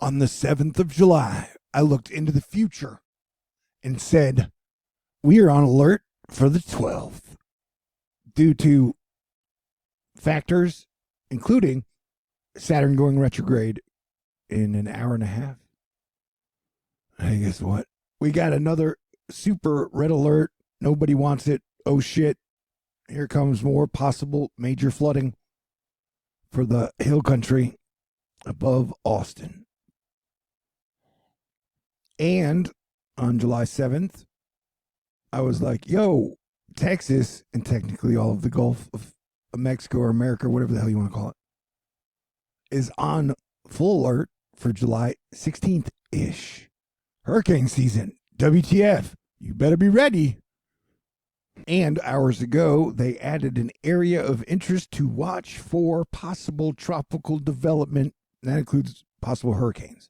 On the 7th of July, I looked into the future and said, we are on alert for the 12th due to factors including Saturn going retrograde in an hour and a half. Hey, guess what? We got another super red alert. Nobody wants it. Oh shit. Here comes more possible major flooding for the hill country above Austin. And on July 7th, I was like, yo, Texas, and technically all of the Gulf of Mexico or America, whatever the hell you want to call it, is on full alert for July 16th ish. Hurricane season. WTF. You better be ready. And hours ago, they added an area of interest to watch for possible tropical development. That includes possible hurricanes.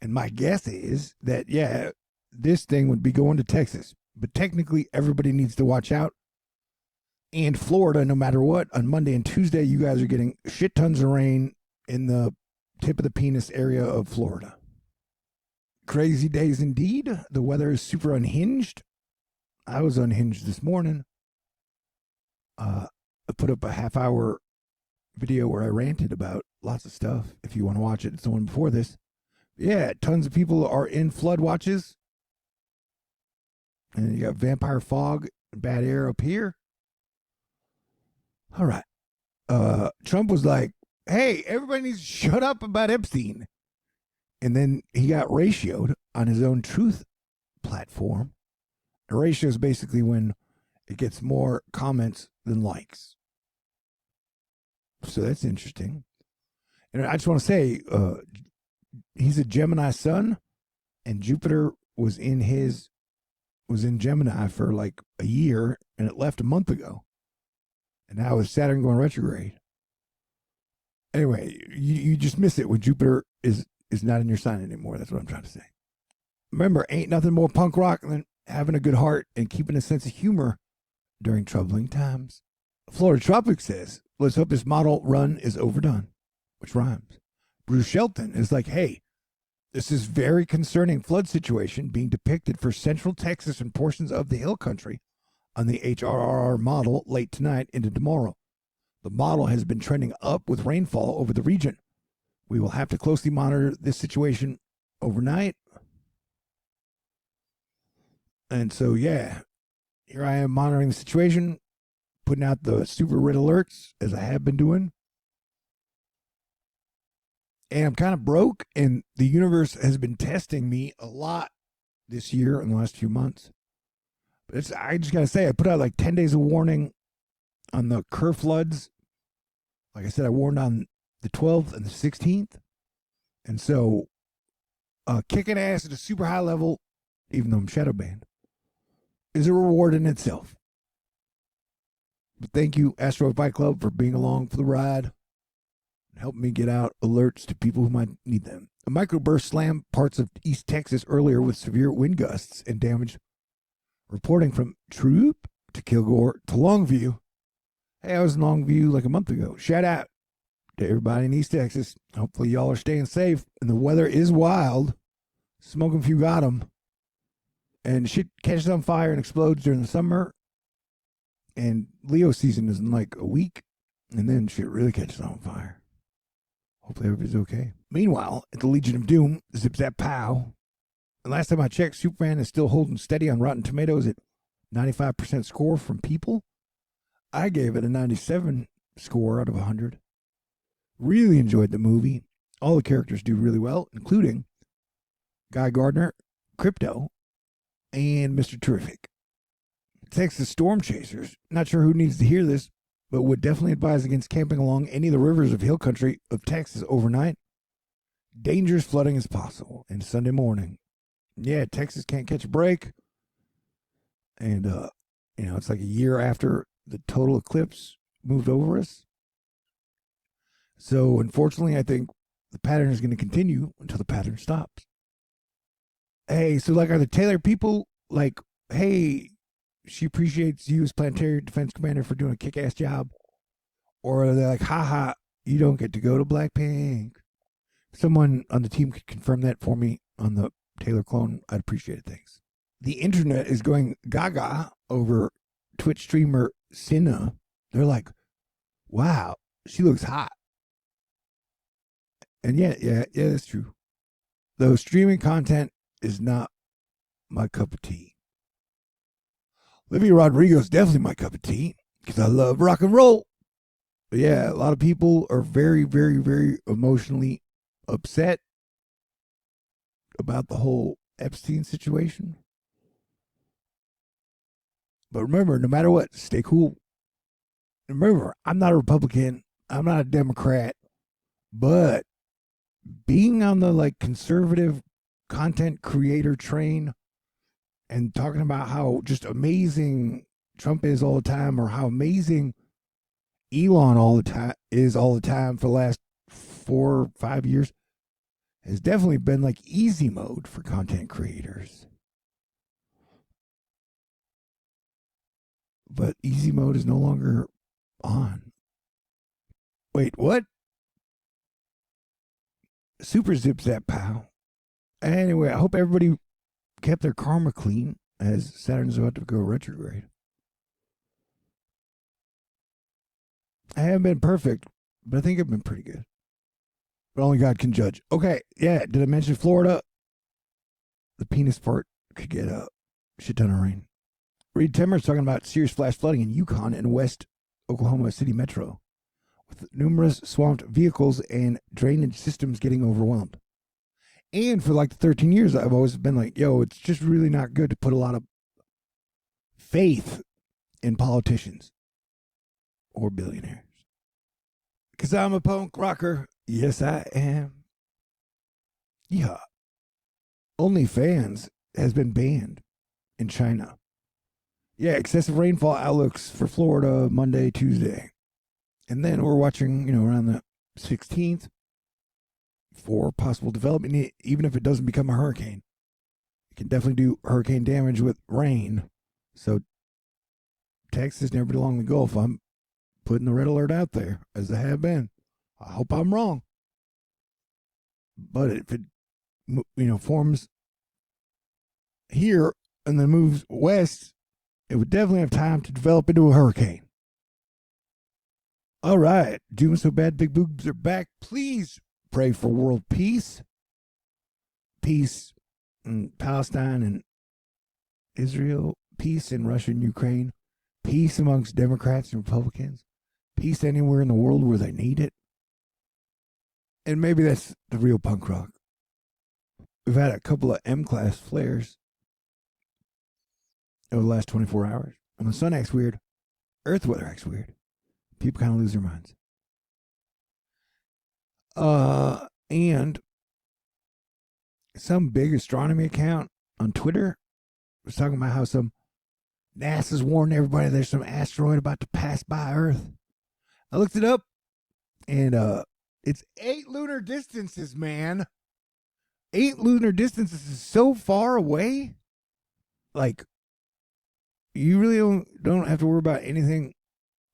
And my guess is that, yeah, this thing would be going to Texas. But technically, everybody needs to watch out. And Florida, no matter what, on Monday and Tuesday, you guys are getting shit tons of rain in the tip of the penis area of Florida. Crazy days indeed. The weather is super unhinged. I was unhinged this morning. I put up a half-hour video where I ranted about lots of stuff. If you want to watch it, it's the one before this. Yeah, tons of people are in flood watches. And you got vampire fog and bad air up here. All right. Trump was like, hey, everybody needs to shut up about Epstein. And then he got ratioed on his own truth platform. A ratio is basically when it gets more comments than likes. So that's interesting. And I just want to say, he's a Gemini sun, and Jupiter was in Gemini for like a year, and it left a month ago. And now with Saturn going retrograde. Anyway, you just miss it when Jupiter is not in your sign anymore. That's what I'm trying to say. Remember, ain't nothing more punk rock than having a good heart and keeping a sense of humor during troubling times. Florida Tropic says, let's hope this model run is overdone, which rhymes. Bruce Shelton is like, hey, this is very concerning flood situation being depicted for central Texas and portions of the hill country on the HRRR model late tonight into tomorrow. The model has been trending up with rainfall over the region. We will have to closely monitor this situation overnight. And so, yeah, here I am monitoring the situation, putting out the super red alerts as I have been doing. And I'm kind of broke, and the universe has been testing me a lot this year in the last few months. But I just got to say, I put out like 10 days of warning on the Kerr floods. Like I said, I warned on the 12th and the 16th. And so, kicking ass at a super high level, even though I'm shadow banned, is a reward in itself. But thank you, Asteroid Fight Club, for being along for the ride and helping me get out alerts to people who might need them. A microburst slammed parts of East Texas earlier with severe wind gusts and damage. Reporting from Troop to Kilgore to Longview. Hey, I was in Longview like a month ago. Shout out to everybody in East Texas. Hopefully y'all are staying safe. And the weather is wild. Smoking if you got them. And shit catches on fire and explodes during the summer. And Leo season is in like a week. And then shit really catches on fire. Hopefully everybody's okay. Meanwhile, at the Legion of Doom, zip zap pow. And last time I checked, Superman is still holding steady on Rotten Tomatoes at 95% score from people. I gave it a 97 score out of 100. Really enjoyed the movie. All the characters do really well, including Guy Gardner, Crypto, and Mr. Terrific. Texas storm chasers. Not sure who needs to hear this, but would definitely advise against camping along any of the rivers of hill country of Texas overnight. Dangerous flooding is possible. And Sunday morning. Yeah, Texas can't catch a break. And, it's like a year after the total eclipse moved over us. So, unfortunately, I think the pattern is going to continue until the pattern stops. Hey, so, like, are the Taylor people like, hey, she appreciates you as Planetary Defense Commander for doing a kick-ass job? Or are they like, haha, you don't get to go to Blackpink someone on the team could confirm that for me on the Taylor clone, I'd appreciate it. Thanks. The internet is going gaga over Twitch streamer Cinna. They're like, wow, she looks hot. And yeah, that's true. Though streaming content is not my cup of tea. Olivia Rodrigo is definitely my cup of tea because I love rock and roll. But yeah, a lot of people are very, very, very emotionally upset about the whole Epstein situation. But remember, no matter what, stay cool. Remember, I'm not a Republican. I'm not a Democrat. But being on the like conservative content creator train and talking about how just amazing Trump is all the time, or how amazing Elon all the time for the last 4 or 5 years, has definitely been like easy mode for content creators. But easy mode is no longer on. Wait, what? Super zip zap pow. Anyway, I hope everybody kept their karma clean as Saturn's about to go retrograde. I haven't been perfect, but I think I've been pretty good. But only God can judge. Okay, yeah, did I mention Florida? The penis part could get a shit ton of rain. Reed Timmer's talking about serious flash flooding in Yukon and West Oklahoma City Metro, with numerous swamped vehicles and drainage systems getting overwhelmed. And for like the 13 years, I've always been like, yo, it's just really not good to put a lot of faith in politicians or billionaires. Because I'm a punk rocker. Yes, I am. Yeah. OnlyFans has been banned in China. Yeah, excessive rainfall outlooks for Florida Monday, Tuesday. And then we're watching, around the 16th for possible development, even if it doesn't become a hurricane. It can definitely do hurricane damage with rain. So Texas and everybody along the Gulf, I'm putting the red alert out there, as I have been. I hope I'm wrong. But if it, forms here and then moves west, it would definitely have time to develop into a hurricane. All right. Doing so bad, big boobs are back. Please pray for world peace. Peace in Palestine and Israel. Peace in Russia and Ukraine. Peace amongst Democrats and Republicans. Peace anywhere in the world where they need it. And maybe that's the real punk rock. We've had a couple of M-class flares over the last 24 hours. And the sun acts weird. Earth weather acts weird. People kind of lose their minds. And some big astronomy account on Twitter was talking about how some NASA's warned everybody there's some asteroid about to pass by Earth. I looked it up, and it's 8 lunar distances, man. 8 lunar distances is so far away. Like, you really don't have to worry about anything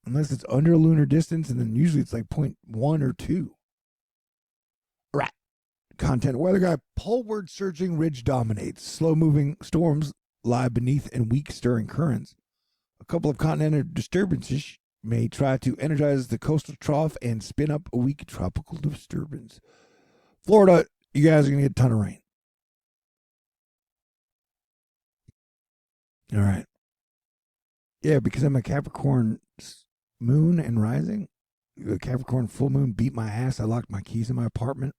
unless it's under a lunar distance, and then usually it's like 0.1 or 2. Right. Content weather guy, poleward surging ridge dominates. Slow moving storms lie beneath and weak stirring currents. A couple of continental disturbances may try to energize the coastal trough and spin up a weak tropical disturbance. Florida, you guys are going to get a ton of rain. All right. Yeah, because I'm a Capricorn moon and rising. The Capricorn full moon beat my ass. I locked my keys in my apartment.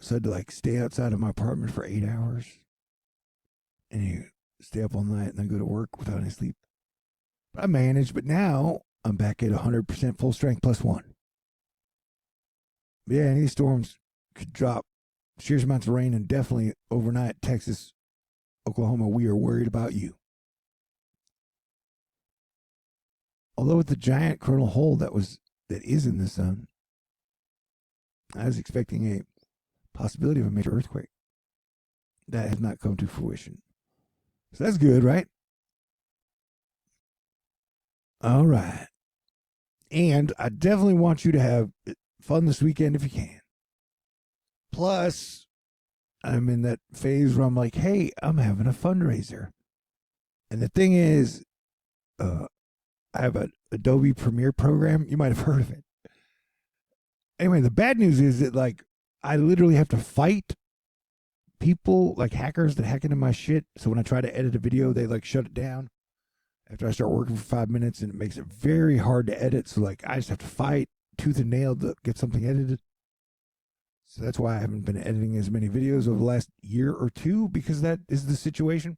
So I had to stay outside of my apartment for 8 hours. And you stay up all night and then go to work without any sleep. I managed, but now I'm back at 100% full strength +1. But yeah, any storms could drop serious amounts of rain, and definitely overnight, Texas, Oklahoma, we are worried about you. Although with the giant coronal hole that is in the sun, I was expecting a possibility of a major earthquake. That has not come to fruition. So that's good, right? All right. And I definitely want you to have fun this weekend if you can. Plus, I'm in that phase where I'm like, hey, I'm having a fundraiser. And the thing is, I have an Adobe Premiere program. You might have heard of it. Anyway, the bad news is that, like, I literally have to fight people, like hackers that hack into my shit. So when I try to edit a video, they like shut it down after I start working for 5 minutes, and it makes it very hard to edit. So, like, I just have to fight tooth and nail to get something edited. So that's why I haven't been editing as many videos over the last year or two, because that is the situation.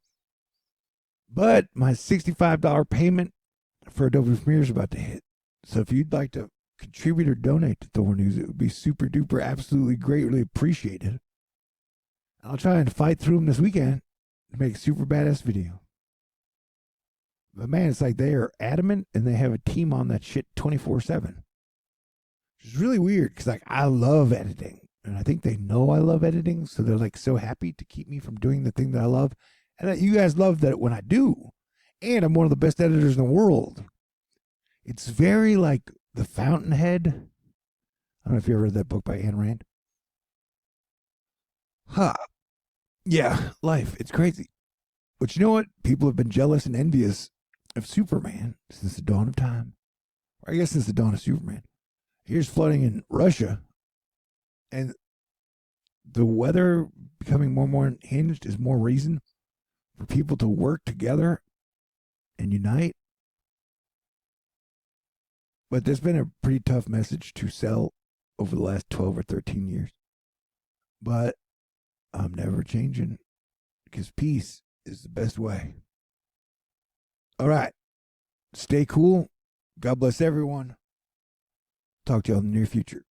But my $65 payment for Adobe Premiere is about to hit. So if you'd like to contribute or donate to Thor News, it would be super duper absolutely greatly appreciated. I'll try and fight through them this weekend to make a super badass video. But man, it's like they are adamant and they have a team on that shit 24/7. Which is really weird because, like, I love editing. And I think they know I love editing. So they're like so happy to keep me from doing the thing that I love. And that you guys love that when I do. And I'm one of the best editors in the world. It's very like The Fountainhead. I don't know if you ever read that book by Ayn Rand. Huh. Yeah, life. It's crazy. But you know what? People have been jealous and envious of Superman since the dawn of time. Or I guess since the dawn of Superman. Here's flooding in Russia. And the weather becoming more and more unhinged is more reason for people to work together and unite. But there's been a pretty tough message to sell over the last 12 or 13 years. But I'm never changing because peace is the best way. All right. Stay cool. God bless everyone. Talk to y'all in the near future.